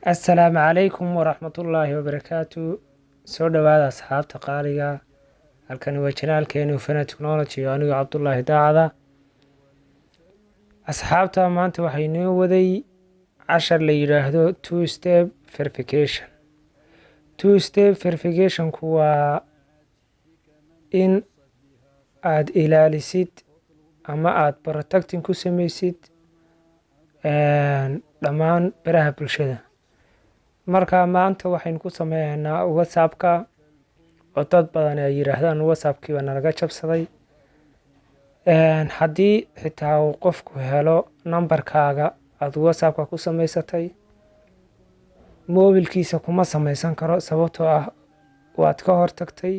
السلام عليكم ورحمة الله وبركاته. soo dhawaada asxaabta qaaliga halkan waa channelkeenu Fana Technology oo aniga Cabdullaahi Daacada. asxaabta maanta waxay noo waday cashar la yiraahdo two step verification. two step verification waa in aad ilaalisid ama aad protecting ku sameysid dhammaan baraha bulshada. marka maanta waxaan ku sameeynaa WhatsApp-ka oo dad badan ay yiraahdaan WhatsApp-kii waa naga jabsaday. haddii xitaa uu qofku helo numberkaaga aad WhatsApp-ka ku sameysatay, mobilkiisa kuma sameysan karo sababtoo ah waad ka hortagtay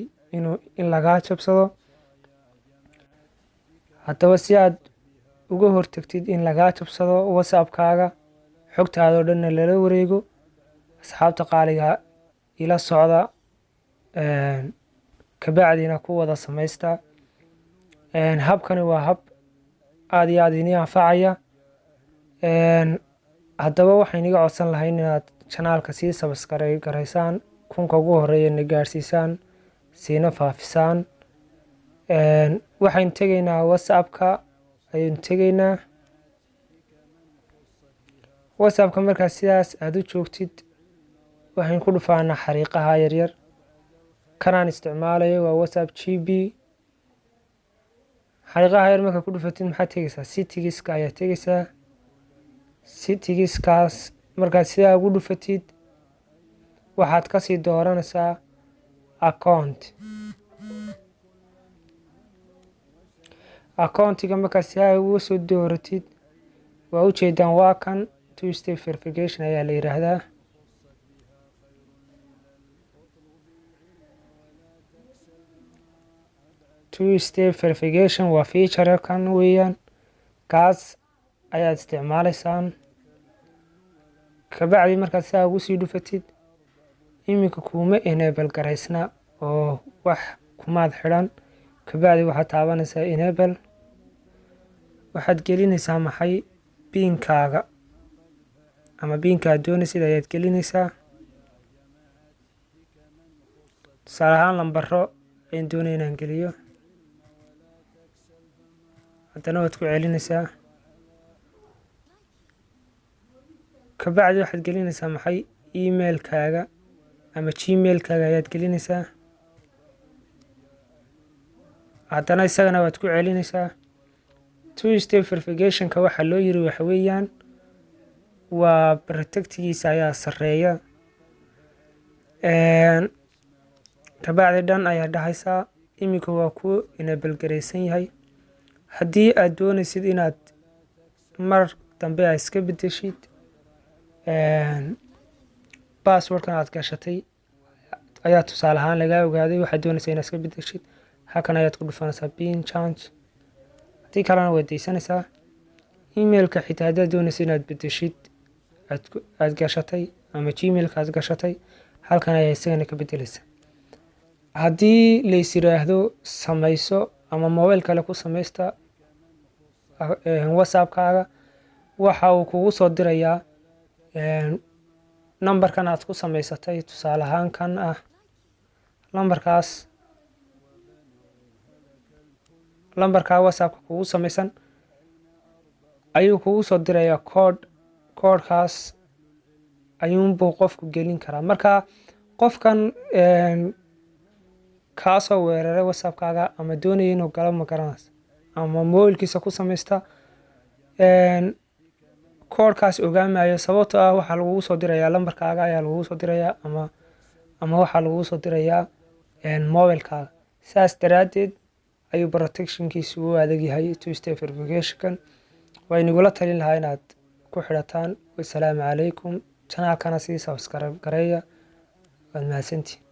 in lagaa jabsado. haddaba si aad uga hortagtid in lagaa jabsado WhatsApp-kaaga, xogtaada oo dhan lala wareego, asxaabta qaaliga ila socda kabacdina ku wada sameysta. habkani waa hab aad iyo aad idin anfacaya. haddaba waxaan iga codsan lahayn inaad channelka sii subscribe gareysaan, kunka ugu horeeya na gaarsiisaan, siina faafisaan. waxaan tegaynaa WhatsApp-ka ayaan tegaynaa. WhatsApp-ka markaas sidaas aad u joogtid waxaan ku dhufaanaa xariiqaha yaryar. kanaan isticmaalayo waa WhatsApp GB. xariiqaha yar marka ku dhufatid maxaad tegaysaa settings-ka ayaa tegaysaa. settings-kaas markaad sidaa ugu dhufatid waxaad kasii dooranaysaa accountiga. markaad sidaa ugu soo dooratid waa ujeedaan waa kan two step verification ayaa la yiraahdaa. two step verification waa feature kan weeyaan, kaas ayaad isticmaaleysaan. kabacdi markaad sidaa ugu sii dhufatid iminka kuma enable gareysna oo wax kumaad xidhan. kabacdi waxaad taabanaysaa enable. waxaad gelinaysaa maxay biinkaaga ama biinkaad doonaysid ayaad gelinaysaa. tusaale ahaan lambaro ayaan doonaya inaan geliyo, haddana waad ku celinaysaa. kabacdi waxaad gelinaysaa maxay emailkaaga ama gmailkaaga ayaad gelinaysaa, haddana isagana waad ku celinaysaa. two step verification-ka waxaa loo yiri waxa weeyaan waa protectigiisa ayaa sareeya. kabacdi dhan ayaa dhahaysaa. iminka waa ku enable gareysan yahay. haddii aad doonaysid inaad mar dambe aad iska bedeshid passwordkan aad gashatay ayaa tusaale ahaan lagaa ogaaday, waxaad doonaysaa inaad iska bedeshid, halkan ayaad ku dhufanaysaa pin change. haddii kalena waad deysanaysaa. emailka xitaa haddaad doonaysid inaad bedeshid aad gashatay ama gmailka aad gashatay, halkan ayaa isagana ka bedeleysaa. haddii lays yiraahdo sameyso ama mobile kale ku sameysta WhatsApp-kaaga, waxa uu kugu soo dirayaa numberkan aad ku sameysatay. tusaale ahaan kan ah lambarkaa WhatsApp-ka kugu sameysan ayuu kugu soo dirayaa koodhkaas ayuunbuu qofku gelin karaa. marka qofkan kaasoo weeraray WhatsApp-kaaga ama doonaya inuu galo ma garanaysa ama mobilkiisa ku sameysta, koodhkaas ogaamayo sababtoo ah waxaa lagugu soo dirayaa lambarkaaga ayaa lagugu soo dirayaa ama waxaa lagugu soo dirayaa mobilkaaga. saas daraaddeed ayuu protectionkiisu u adag yahay two step verification. waa inagula talin lahaa inaad ku xidhataan. wassalaamu calaykum. channelkana sii subscribe gareeya. waad mahadsantihiin.